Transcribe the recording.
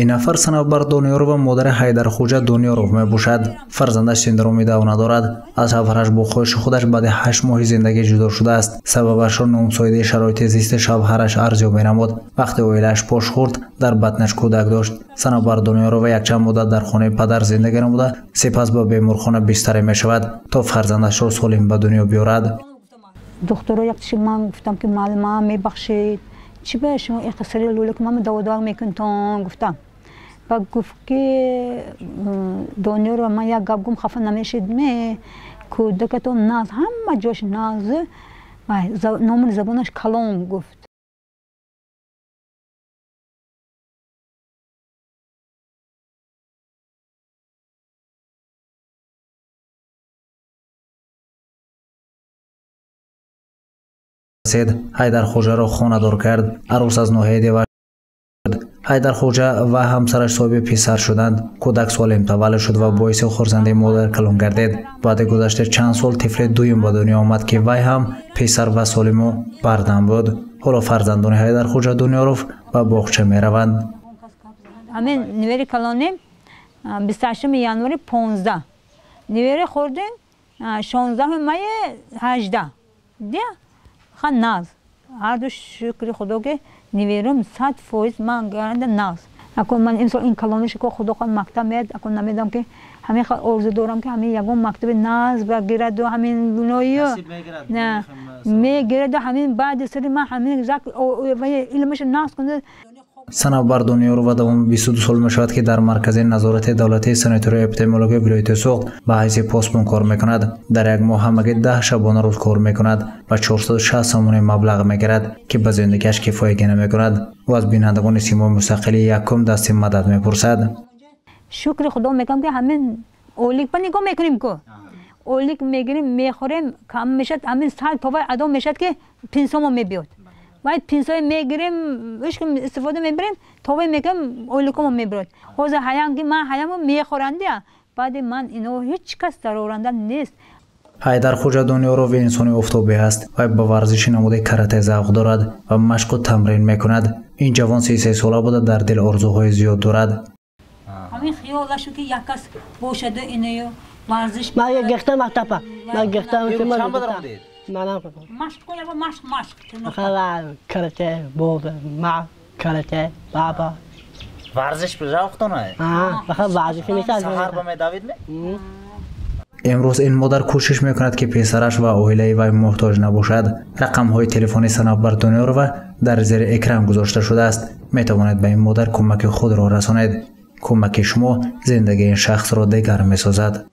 این نفر صنعتبر دانیار و مادر حیدرخواجه دانیارov میباشد. فرزندش سندروم داون دارد. از شوهرش با خواهش خودش بعد 8 ماه زندگی جدا شده است. سببش را نامساعد شرایط زیست شوهرش ارزیابی نمود. وقتی اویلش پاش خورد در بطنش کودک داشت. صنعتبر دانیارov یک چند مدت در خانه پدر زندگی نموده، سپس به بیمارخانه بستری میشود تا فرزندش را سالم به دنیا بیاورد. دکتر یک چیز من گفتم که معلم میبخشید چی به شما اختصاری لوله که من دوا میکنم گفتم. بعد گفت که دانیار من یک گپ گم خفه نمیشید می کودکتون ناز همه جاش ناز نام زبانش کلام گفت. حیدرخواجه را خانه‌دار کرد. عروس از ناحیه دیوار حیدرخواجه و همسرش صاحب پسر شدند. کودک سالم تولد شد و باعث خرسندی مادر کلان گردید. بعد گذشته چند سال طفل دویم به دنیا آمد که وی هم پسر و سالم و بردم بود. حالا فرزندان حیدرخواجه دانیارov به باغچه میروند. همین نیوری کلانیم 28 ینوری 15 نیوری خوردیم 16 می 18 دیگه خان ناز هر دو شکر خدا که نیورم 100% من گرنده ناز اکن من امسال این کلانش که خدا خود مکتب میاد اکن نمیدم که همین آرزو دارم که همین یگون مکتب ناز بگیرد و همین بنایی نه میگیرد و همین بعد سری من همین زک علمش ناز کنه. صنعتبر دانیارov دوام 22 سال میشود که در مرکز نظارت دولتی سانیتاری اپیدمیولوژی ولایت سوخت به حیث پاسبان کار میکند. در یک ماه همگی 10 شبانه روز کار میکند و 460 سوم مبلغ میگیرد که به زندگیش کفایت نمیکند. او از بینندگان سیما مستقلی یکم دست مدد میپرسد. شکر خدا میگم که همین اولیک پر نگاه میکنیم که اولیک میگیریم میخوریم کم میشد همین سال تا ادا میشد که پنسیون میبیاد. باید پنسای میگیریم وش استفاده میبریم تا میگم اولیکم میبرد. حوض حیام که من حیامو میخورنده بعد من اینو هیچ کس درآورنده نیست. حیدرخواجه دانیارov انسانی آفتابی است و به ورزش نموده کاراته ذوق دارد و مشق و تمرین میکند. این جوان 33 ساله بوده در دل آرزوهای زیاد دارد. همین خیالشو که یک کس باشد اینو ورزش من گفتم مکتب من گفتم که من منم مشق کنم مشق خلا کاراته بود ما کاراته بابا ورزش به ذوقتونه فقط ورزش میشه سحر با میدوید می امروز این مادر کوشش میکند که پسرش و عائله وی محتاج نباشد. رقم های تلفنی صنعتبر دانیارov در زیر اکران گذاشته شده است. میتوانید به این مادر کمک خود را رسانید. کمک شما زندگی این شخص را دیگر میسازد.